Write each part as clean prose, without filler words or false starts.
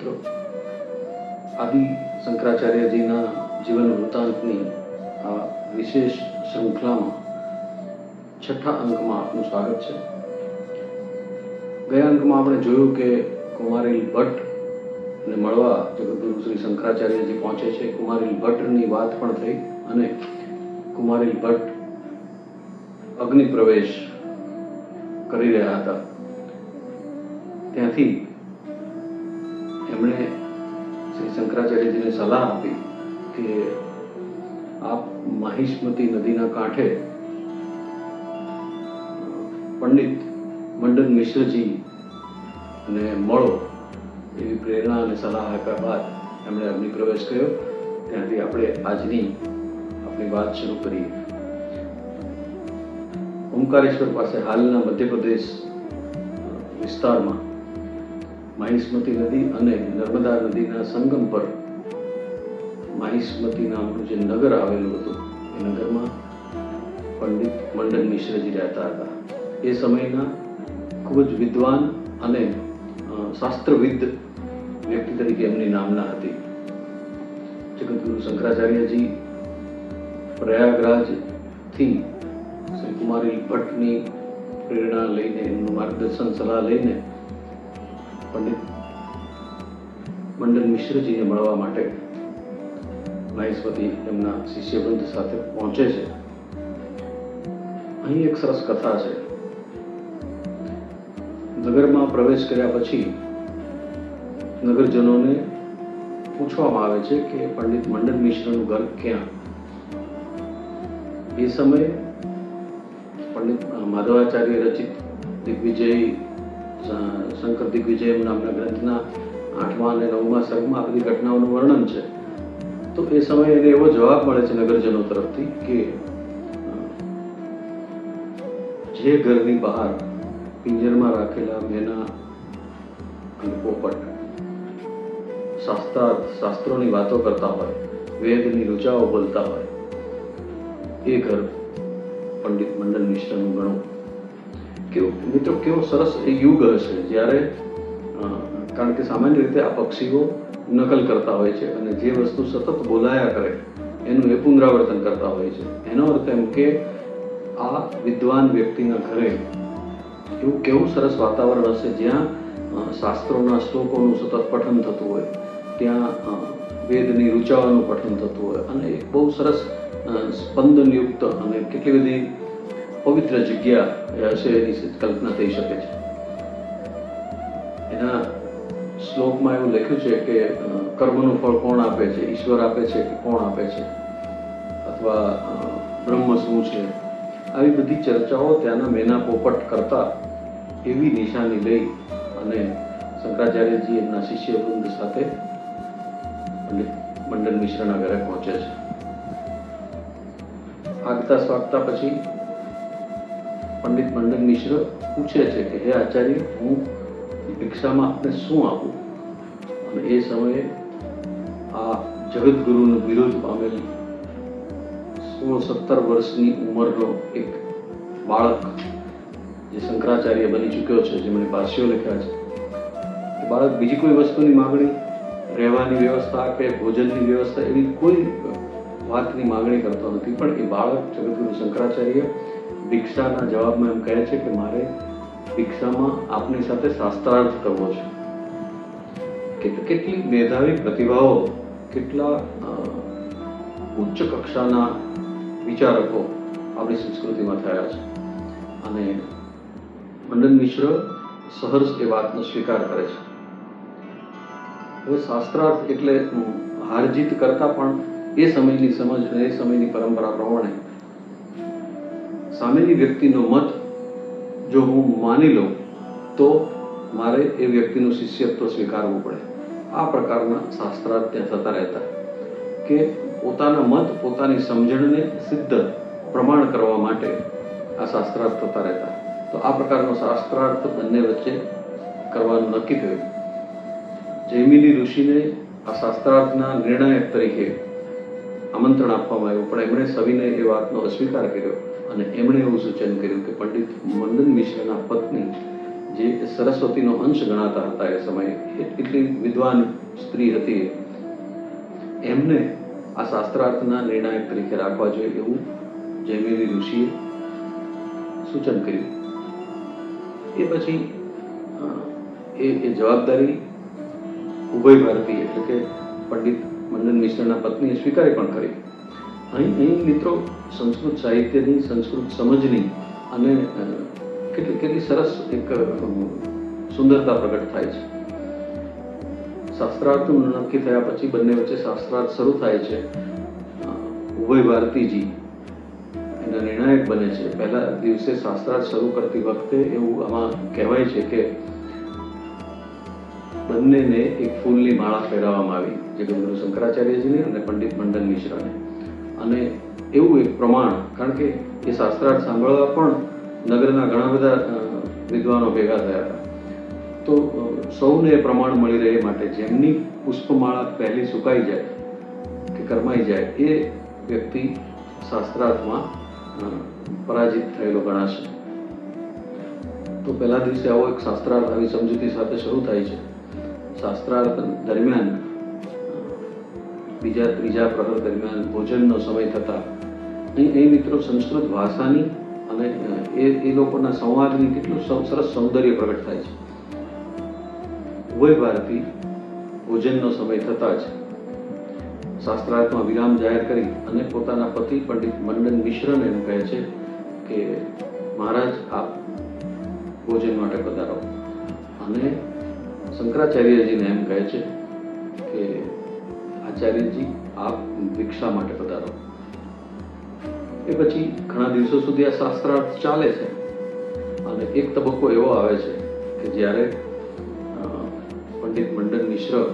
મિત્રો, આદિ શંકરાચાર્યજીના જીવન વૃત્તાંતની આ વિશેષ શૃંખલામાં છઠ્ઠા અંકમાં આપનું સ્વાગત છે. ગયા અંકમાં આપણે જોયું કે કુમારીલ ભટ્ટને મળવા જગતગુરુ શ્રી શંકરાચાર્યજી પહોંચે છે. કુમારીલ ભટ્ટની વાત પણ થઈ અને કુમારીલ ભટ્ટ અગ્નિ પ્રવેશ કરી રહ્યા હતા. ત્યાંથી એમણે શ્રી શંકરાચાર્યજીને સલાહ આપી કે આપ માહિષ્મતી નદીના કાંઠે પંડિત મંડન મિશ્રજીને મળો એવી પ્રેરણા અને સલાહ આપ્યા બાદ એમણે અગ્નિ પ્રવેશ કર્યો. ત્યાંથી આપણે આજની આપણી વાત શરૂ કરીએ. ઓમકારેશ્વર પાસે હાલના મધ્યપ્રદેશ વિસ્તારમાં માહિષ્મતી નદી અને નર્મદા નદીના સંગમ પર માહિષ્મતી નામનું જે નગર આવેલું હતું એ નગરમાં પંડિત મંડન મિશ્રજી રહેતા હતા. એ સમયના ખૂબ જ વિદ્વાન અને શાસ્ત્રવિદ વ્યક્તિ તરીકે એમની નામના હતી. જગતગુરુ શંકરાચાર્યજી પ્રયાગરાજથી શ્રી કુમારી ભટ્ટની પ્રેરણા લઈને, એમનું માર્ગદર્શન સલાહ લઈને પંડિત મંડન મિશ્રજીને મળવા માટે માહિષ્મતી એમના શિષ્યવૃંદ સાથે પહોંચે છે. અહીં એક સરસ કથા છે. નગરમાં પ્રવેશ કર્યા પછી નગરજનોને પૂછવામાં આવે છે કે પંડિત મંડન મિશ્રનું ઘર ક્યાં. એ સમયે પંડિત માધવાચાર્ય રચિત દિગ્વિજય, શંકર દિગ્વિજય નામના ગ્રંથના 8મા અને 9મા સર્ગમાં આ બધી ઘટનાઓનું વર્ણન છે. તો એ સમયે એને એવો જવાબ મળે છે નગરજનો તરફથી કે જે ઘરની બહાર પિંજરમાં રાખેલા મેના અને પોપટ શાસ્ત્રોની વાતો કરતા હોય, વેદની રુચાઓ બોલતા હોય, એ ઘર પંડિત મંડન મિશ્રનું ગણો. મિત્રો, કેવો સરસ એ યુગ હશે જ્યારે, કારણ કે સામાન્ય રીતે આ પક્ષીઓ નકલ કરતા હોય છે અને જે વસ્તુ સતત બોલાયા કરે એનું એ પુનરાવર્તન કરતા હોય છે. એનો અર્થ એમ કે આ વિદ્વાન વ્યક્તિના ઘરે એવું કેવું સરસ વાતાવરણ હશે જ્યાં શાસ્ત્રોના શ્લોકોનું સતત પઠન થતું હોય, ત્યાં વેદની રુચાઓનું પઠન થતું હોય અને એક બહુ સરસ સ્પંદનયુક્ત અને કેટલી બધી પવિત્ર જગ્યા હશે એની કલ્પના થઈ શકે છે. એના શ્લોકમાં એવું લખ્યું છે કે કર્મનું ફળ કોણ આપે છે, ઈશ્વર આપે છે કે કોણ આપે છે, અથવા બ્રહ્મ શું છે, આવી બધી ચર્ચાઓ ત્યાંના મેના પોપટ કરતા એવી નિશાની લઈ અને શંકરાચાર્યજી એમના શિષ્યવૃંદ સાથે પંડિત મંડન મિશ્રના ઘરે પહોંચે છે. આગતા સ્વાગતા પછી પંડિત મંડન મિશ્ર પૂછે છે કે હે આચાર્ય, હું ભિક્ષામાં આપને શું આપું? અને એ સમયે આ જગતગુરુનો વિરોધ પામેલ 16-17 વર્ષની ઉંમરનો એક બાળક જે શંકરાચાર્ય બની ચૂક્યો છે, જેમણે ભાષ્યો લખ્યા છે, એ બાળક બીજી કોઈ વસ્તુની માગણી, રહેવાની વ્યવસ્થા કે ભોજનની વ્યવસ્થા એવી કોઈ વાતની માગણી કરતો નથી. પણ એ બાળક જગતગુરુ શંકરાચાર્ય ભિક્ષાના જવાબમાં એમ કહે છે કે મારે ભિક્ષામાં આપની સાથે શાસ્ત્રાર્થ કરવો છે. કેટલી મેધાવી પ્રતિભાઓ, કેટલા ઉચ્ચ કક્ષાના વિચારકો આપણી સંસ્કૃતિમાં થયા છે. અને મંડન મિશ્ર સહર્ષ એ વાતનો સ્વીકાર કરે છે. હવે શાસ્ત્રાર્થ એટલે હારજીત કરતા પણ એ સમયની સમજ અને એ સમયની પરંપરા પ્રમાણે સામેની વ્યક્તિનો મત જો હું માની લઉં તો મારે એ વ્યક્તિનું શિષ્યત્વ સ્વીકારવું પડે. આ પ્રકારના શાસ્ત્રાર્થ ત્યાં થતા રહેતા કે પોતાના મત, પોતાની સમજણને સિદ્ધ પ્રમાણ કરવા માટે આ શાસ્ત્રાર્થ થતા રહેતા. તો આ પ્રકારનો શાસ્ત્રાર્થ બંને વચ્ચે કરવાનું નક્કી થયું. જૈમિની ઋષિને આ શાસ્ત્રાર્થના નિર્ણાયક તરીકે આમંત્રણ આપવામાં આવ્યું, પણ એમણે સવિનય એ વાતનો અસ્વીકાર કર્યો અને એમણે એવું સૂચન કર્યું કે પંડિત મંડન મિશ્રના પત્ની જે સરસ્વતીનો અંશ ગણાતા હતા એ સમયે, એટલી વિદ્વાન સ્ત્રી હતી, એમને આ શાસ્ત્રાર્થના નિર્ણાયક તરીકે રાખવા જોઈએ એવું જૈમિની ઋષિએ સૂચન કર્યું. એ પછી એ જવાબદારી ઉભય ભારતી એટલે કે પંડિત મંડન મિશ્રના પત્નીએ સ્વીકારી પણ કરી. અહીં મિત્રો સંસ્કૃત સાહિત્યની, સંસ્કૃત સમજની અને કેટલી સરસ એક સુંદરતા પ્રગટ થાય છે. શાસ્ત્રાર્થનું નક્કી થયા પછી બંને વચ્ચે શાસ્ત્રાર્થ શરૂ થાય છે. ઉભય ભારતીજી એના નિર્ણાયક બને છે. પહેલા દિવસે શાસ્ત્રાર્થ શરૂ કરતી વખતે એવું આમાં કહેવાય છે કે બંનેને એક ફૂલની માળા પહેરાવવામાં આવી, જગદગુરુ શંકરાચાર્યજીને અને પંડિત મંડન મિશ્રાને. અને એવું એક પ્રમાણ, કારણ કે એ શાસ્ત્રાર્થ સાંભળવા પણ નગરના ઘણા બધા વિદ્વાનો ભેગા થયા હતા, તો સૌને એ પ્રમાણ મળી રહે માટે જેમની પુષ્પમાળા પહેલી સુકાઈ જાય કે કરમાઈ જાય એ વ્યક્તિ શાસ્ત્રાર્થમાં પરાજિત થયેલો ગણાશે. તો પહેલા દિવસે આવો એક શાસ્ત્રાર્થ આવી સમજૂતી સાથે શરૂ થાય છે. શાસ્ત્રાર્થ દરમિયાન ત્રીજા પ્રહર દરમિયાન ભોજનનો સમય થતા અહીં મિત્રો સંસ્કૃત ભાષાની અને એ લોકોના સંવાદની કેટલું સરસ સૌંદર્ય પ્રગટ થાય છે. ઉભય ભારતી ભોજનનો સમય થતાં જ શાસ્ત્રાર્થમાં વિરામ જાહેર કરી અને પોતાના પતિ પંડિત મંડન મિશ્રને એમ કહે છે કે મહારાજ આપ ભોજન માટે પધારો, અને શંકરાચાર્યજીને એમ કહે છે કે આચાર્યજી આપ ભિક્ષા માટે પધારો. એ પછી ઘણા દિવસો સુધી આ શાસ્ત્રાર્થ ચાલે છે અને એક તબક્કો એવો આવે છે કે જ્યારે પંડિત મંડન મિશ્ર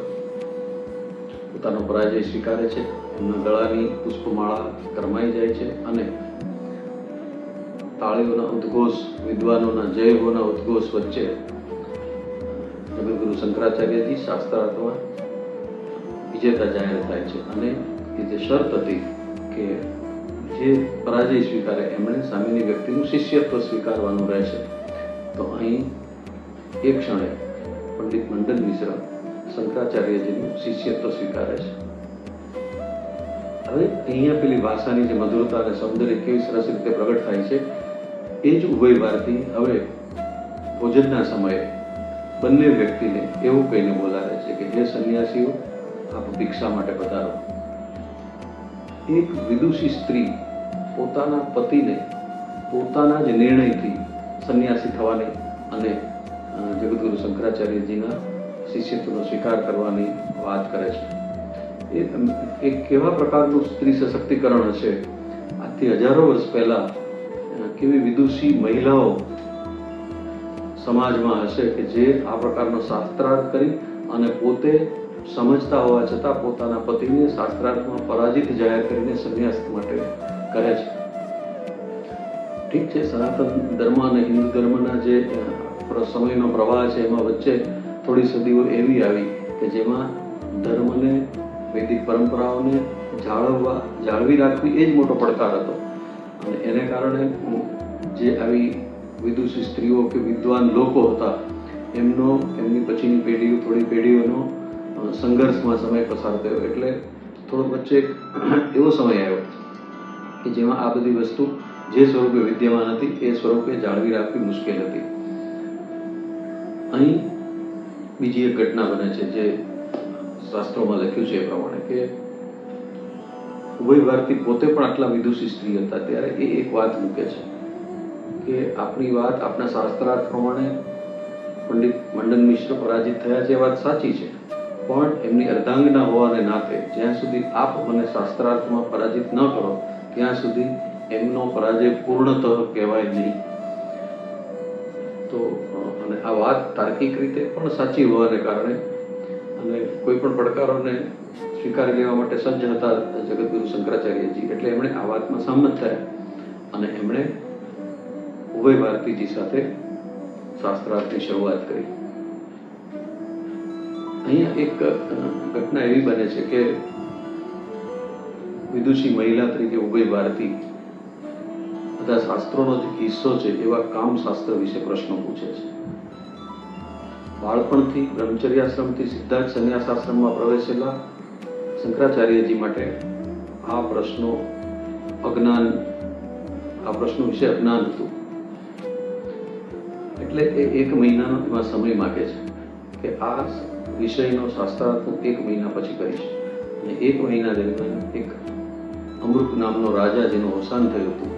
પોતાનો પરાજય સ્વીકારે છે, એમના ગળાની પુષ્પમાળા કરમાઈ જાય છે અને તાળીઓના ઉદ્ઘોષ, વિદ્વાનોના જય હોના ઉદ્ઘોષ વચ્ચે જગદગુરુ શંકરાચાર્યજી શાસ્ત્રાર્થમાં વિજેતા જાહેર થાય છે. અને એ જે શરત હતી કે જે પરાજય સ્વીકારે એમણે સામેની વ્યક્તિનું શિષ્યત્વ સ્વીકારવાનું રહેશે. તો અહીં એ ક્ષણે પંડિત મંડન મિશ્ર શંકરાચાર્યજીનું શિષ્યત્વ સ્વીકારે છે. હવે અહીંયા પેલી ભાષાની જે મધુરતા અને સૌંદર્ય કેવી સરસ રીતે પ્રગટ થાય છે. એ જ ઉભય ભારતી હવે ભોજનના સમયે બંને વ્યક્તિને એવું કહીને બોલાવે છે કે હે સંન્યાસીઓ, આપ ભિક્ષા માટે પધારો. એક વિદુષી સ્ત્રી પોતાના પતિને પોતાના જ નિર્ણયથી સંન્યાસી થવાની અને જગદગુરુ શંકરાચાર્યજીના શિષ્યત્વનો સ્વીકાર કરવાની વાત કરે છે. એ એક કેવા પ્રકારનું સ્ત્રી સશક્તિકરણ હશે. આજથી હજારો વર્ષ પહેલા કેવી વિદુષી મહિલાઓ સમાજમાં હશે કે જે આ પ્રકારનો શાસ્ત્રાર્થ કરી અને પોતે સમજતા હોવા છતાં પોતાના પતિને શાસ્ત્રાર્થમાં પરાજિત જાહેર કરીને સંન્યાસ માટે કરે છે. ઠીક છે, સનાતન ધર્મ અને હિન્દુ ધર્મના જે સમયનો પ્રવાહ છે એમાં વચ્ચે થોડી સદીઓ એવી આવી કે જેમાં ધર્મને, વૈદિક પરંપરાઓને જાળવી રાખવી એ જ મોટો પડકાર હતો. અને એને કારણે જે આવી વિદુષી સ્ત્રીઓ કે વિદ્વાન લોકો હતા એમની પછીની પેઢીઓ, થોડી પેઢીઓનો સંઘર્ષમાં સમય પસાર થયો. એટલે થોડો વચ્ચે એવો સમય આવ્યો કે જેમાં આ બધી વસ્તુ જે સ્વરૂપે વિદ્યમાન હતી એ સ્વરૂપે જાળવી રાખવી મુશ્કેલ હતી. અહીં બીજી એક ઘટના બને છે જે શાસ્ત્રોમાં લખ્યું છે એ પ્રમાણે કે ઉભય ભારતી પોતે પણ આટલા વિદુષી સ્ત્રી હતા ત્યારે એ એક વાત મૂકે છે કે આપણી વાત, આપણા શાસ્ત્રાર્થ પ્રમાણે પંડિત મંડન મિશ્ર પરાજિત થયા છે એ વાત સાચી છે, પણ એમની અર્ધાંગના હોવાને નાતે જ્યાં સુધી આપ મને શાસ્ત્રાર્થમાં પરાજિત ન કરો ત્યાં સુધી એમનો પરાજય પૂર્ણતઃ કહેવાય નહીં. તો અને આ વાત તાર્કિક રીતે પણ સાચી હોવાને કારણે અને કોઈ પણ પડકારોને સ્વીકારી લેવા માટે સજ્જ હતા જગદગુરુ શંકરાચાર્યજી. એટલે એમણે આ વાતમાં સહમત થયા અને એમણે ઉભય ભારતીજી સાથે શાસ્ત્રાર્થની શરૂઆત કરી. અહીંયા એક ઘટના એવી બને છે કે વિદુષી મહિલા તરીકે ઉભય ભારતી બધા શાસ્ત્રોનો જે હિસ્સો છે એવા કામશાસ્ત્ર વિશે પ્રશ્નો પૂછે છે. બાળપણથી બ્રહ્મચર્યાશ્રમથી સીધા જ સંન્યાસાશ્રમમાં પ્રવેશેલા શંકરાચાર્યજી માટે આ પ્રશ્નો વિશે અજ્ઞાન હતું. એટલે એ 1 મહિનાનો એમાં સમય માગે છે કે આ વિષયનો શાસ્ત્રાર્થ હું 1 મહિના પછી કરીશ. અને 1 મહિના દરમિયાન એક અમૃત નામનો રાજા જેનું અવસાન થયું હતું,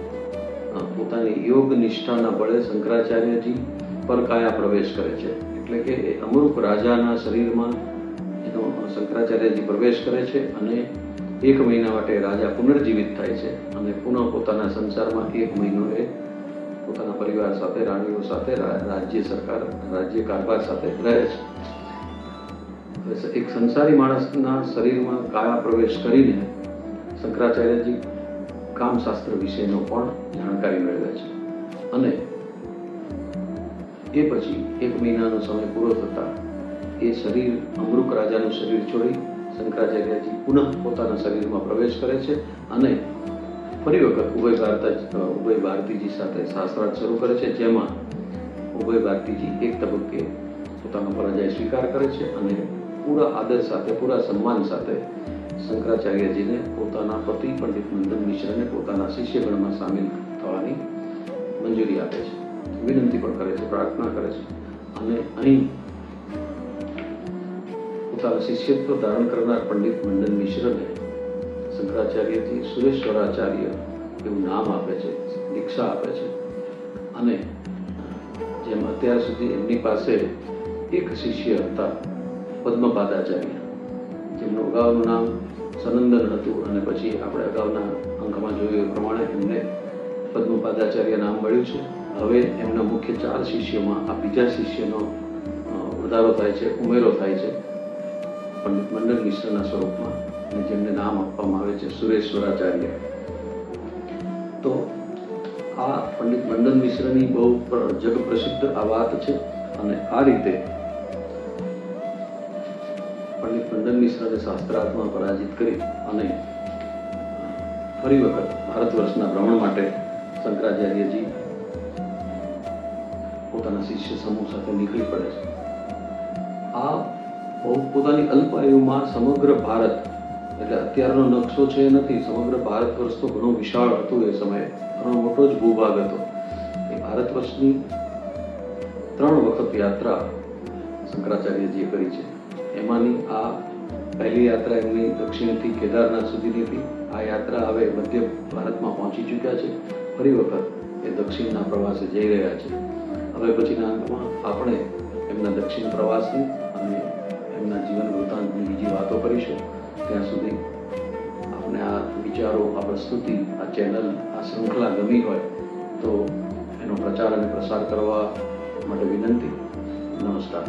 પોતાની યોગ નિષ્ઠાના બળે શંકરાચાર્યજી પરકાયા પ્રવેશ કરે છે. એટલે કે એ અમૃત રાજાના શરીરમાં એનો શંકરાચાર્યજી પ્રવેશ કરે છે અને 1 મહિના માટે રાજા પુનર્જીવિત થાય છે અને પુનઃ પોતાના સંસારમાં 1 મહિનો એ પોતાના પરિવાર સાથે, રાણીઓ સાથે, રાજ્ય કારભાર સાથે રહે છે. એક સંસારી માણસના શરીરમાં કાયા પ્રવેશ કરીને શંકરાચાર્યજી કામશાસ્ત્ર વિશેનો પણ જાણકારી મેળવે છે. અને એ પછી 1 મહિનાનો સમય પૂરો થતાં એ શરીર, અમૃત રાજાનું શરીર છોડી શંકરાચાર્યજી પુનઃ પોતાના શરીરમાં પ્રવેશ કરે છે અને ફરી વખત ઉભય ભારતીજી સાથે શાસ્ત્રાર્થ શરૂ કરે છે, જેમાં ઉભય ભારતીજી એક તબક્કે પોતાનો પરાજય સ્વીકાર કરે છે અને પૂરા આદર સાથે, પૂરા સન્માન સાથે શંકરાચાર્યજીને પોતાના પતિ પંડિત મંદન મિશ્રને પોતાના શિષ્યગણમાં સામેલ થવાની મંજૂરી આપે છે, વિનંતી પણ કરે છે, પ્રાર્થના કરે છે. અને અહીં પોતાના શિષ્યત્વ ધારણ કરનાર પંડિત મંદન મિશ્રને શંકરાચાર્યજી સુરેશ્વરાચાર્ય એવું નામ આપે છે, દીક્ષા આપે છે. અને જેમ અત્યાર સુધી એમની પાસે એક શિષ્ય હતા પદ્મપાદાચાર્ય, જેમનું અગાઉનું નામ સનંદન હતું અને પછી આપણે અગાઉના અંકમાં જોયું એ પ્રમાણે એમને પદ્મપાદાચાર્ય નામ મળ્યું છે. હવે એમના મુખ્ય 4 શિષ્યોમાં આ બીજા શિષ્યનો વધારો થાય છે, ઉમેરો થાય છે પંડિત મંડન મિશ્રના સ્વરૂપમાં, અને જેમને નામ આપવામાં આવે છે સુરેશ્વરાચાર્ય. તો આ પંડિત મંડન મિશ્રની બહુ જગ પ્રસિદ્ધ આ વાત છે. અને આ રીતે પંડિત મંડન મિશ્રને શાસ્ત્રાર્થમાં પરાજિત કરી અને ફરી વખત ભારત વર્ષના ભ્રમણ માટે શંકરાચાર્યજી પોતાના શિષ્ય સમૂહ સાથે નીકળી પડે છે. આ પોતાની અલ્પાયુમાં સમગ્ર ભારત, એટલે અત્યારનો નકશો છે નથી, સમગ્ર ભારત વર્ષ તો ઘણો વિશાળ હતું, એ સમયે ઘણો મોટો જ ભૂભાગ હતો. એ ભારત વર્ષની 3 વખત યાત્રા શંકરાચાર્યજીએ કરી છે. એમાંની આ પહેલી યાત્રા એમની દક્ષિણથી કેદારનાથ સુધીની હતી. આ યાત્રા હવે મધ્ય ભારતમાં પહોંચી ચૂક્યા છે. ફરી વખત એ દક્ષિણના પ્રવાસે જઈ રહ્યા છે. હવે પછીના અંકમાં આપણે એમના દક્ષિણ પ્રવાસની અને એમના જીવન વૃત્તાંતની બીજી વાતો કરીશું. ત્યાં સુધી આપણે આ વિચારો, આ પ્રસ્તુતિ, આ ચેનલ, આ શૃંખલા ગમી હોય તો એનો પ્રચાર અને પ્રસાર કરવા માટે વિનંતી. નમસ્કાર.